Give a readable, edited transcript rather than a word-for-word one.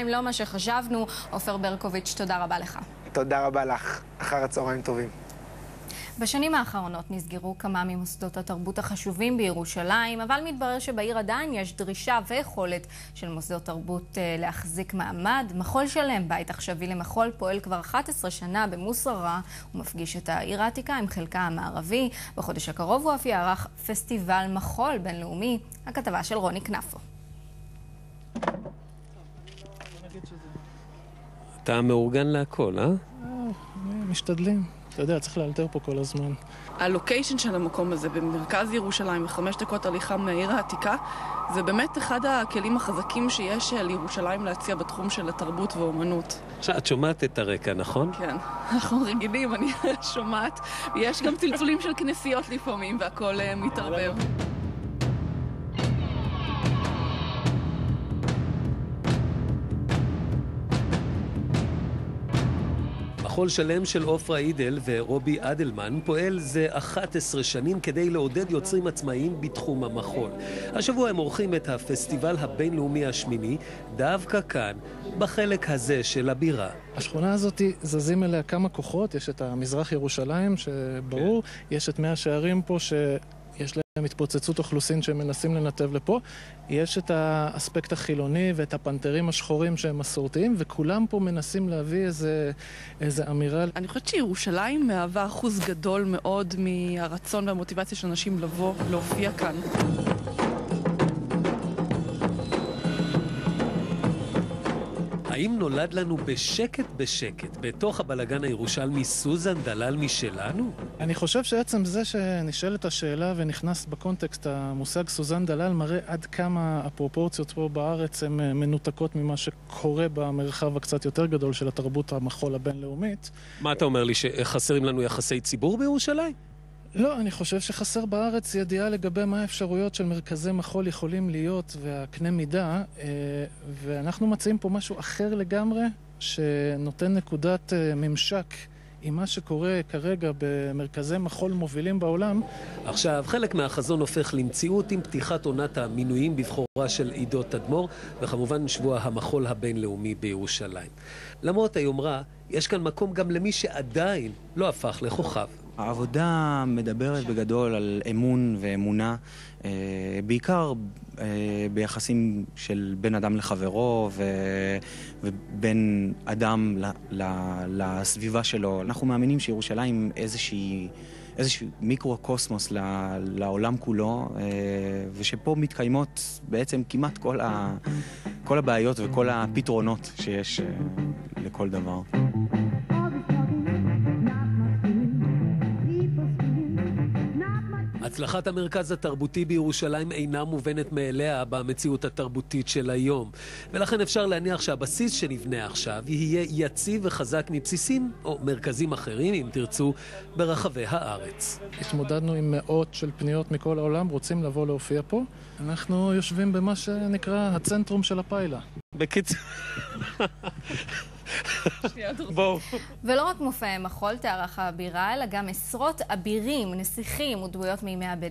לא מה שחשבנו. עופר ברקוביץ', תודה רבה לך. תודה רבה לך. אחר הצהריים טובים. בשנים האחרונות נסגרו כמה ממוסדות התרבות החשובים בירושלים, אבל מתברר שבעיר עדיין יש דרישה ויכולת של מוסדות תרבות להחזיק מעמד. מחול שלם, בית עכשווי למחול, פועל כבר 11 שנה במוסררה ומפגיש את העיר העתיקה עם חלקה המערבי. בחודש הקרוב הוא אף יערך פסטיבל מחול בינלאומי. הכתבה של רוני כנפו. אתה מאורגן להכל, משתדלים. אתה יודע, צריך לאלתר פה כל הזמן. הלוקיישן של המקום הזה במרכז ירושלים, 5 דקות הליכה מהעיר העתיקה, זה באמת אחד הכלים החזקים שיש לירושלים להציע בתחום של התרבות ואומנות. עכשיו, את שומעת את הרקע, נכון? כן, אנחנו רגילים, אני שומעת. יש גם צלצולים של כנסיות לפעמים, והכל מתערבב. מחול שלם של עופרה אידל ורובי אדלמן פועל זה 11 שנים כדי לעודד יוצרים עצמאיים בתחום המחול. השבוע הם עורכים את הפסטיבל הבינלאומי השמיני, דווקא כאן, בחלק הזה של הבירה. השכונה הזאת זזים אליה כמה כוחות, יש את המזרח ירושלים שברור, יש את 100 שערים פה שיש להם התפוצצות אוכלוסין שהם מנסים לנתב לפה, יש את האספקט החילוני ואת הפנתרים השחורים שהם מסורתיים, וכולם פה מנסים להביא איזה אמירה. אני חושבת שירושלים מהווה אחוז גדול מאוד מהרצון והמוטיבציה של אנשים לבוא, להופיע כאן. האם נולד לנו בשקט בתוך הבלגן הירושלמי סוזן דלל משלנו? אני חושב שעצם זה שנשאלת השאלה ונכנס בקונטקסט המושג סוזן דלל מראה עד כמה הפרופורציות פה בארץ הן מנותקות ממה שקורה במרחב הקצת יותר גדול של התרבות המחול הבינלאומית. מה אתה אומר לי, שחסרים לנו יחסי ציבור בירושלים? לא, אני חושב שחסר בארץ ידיעה לגבי מה האפשרויות של מרכזי מחול יכולים להיות והקנה מידה, ואנחנו מציעים פה משהו אחר לגמרי שנותן נקודת ממשק עם מה שקורה כרגע במרכזי מחול מובילים בעולם. עכשיו, חלק מהחזון הופך למציאות עם פתיחת עונת המינויים בבחורה של עידו תדמור, וכמובן שבוע המחול הבינלאומי בירושלים. למרות היומרה, יש כאן מקום גם למי שעדיין לא הפך לכוכב. העבודה מדברת בגדול על אמון ואמונה, בעיקר ביחסים של בין אדם לחברו ובין אדם לסביבה שלו. אנחנו מאמינים שירושלים איזשהו מיקרו-קוסמוס לעולם כולו, ושפה מתקיימות בעצם כמעט כל הבעיות וכל הפתרונות שיש לכל דבר. הצלחת המרכז התרבותי בירושלים אינה מובנת מאליה במציאות התרבותית של היום. ולכן אפשר להניח שהבסיס שנבנה עכשיו יהיה יציב וחזק מבסיסים או מרכזים אחרים, אם תרצו, ברחבי הארץ. התמודדנו עם מאות של פניות מכל העולם, רוצים לבוא להופיע פה. אנחנו יושבים במה שנקרא הצנטרום של הפיילה. בקיצור... בואו. ולא רק מופעי מחול תארח הבירה, אלא גם עשרות אבירים, נסיכים ודמויות מימי הביניים.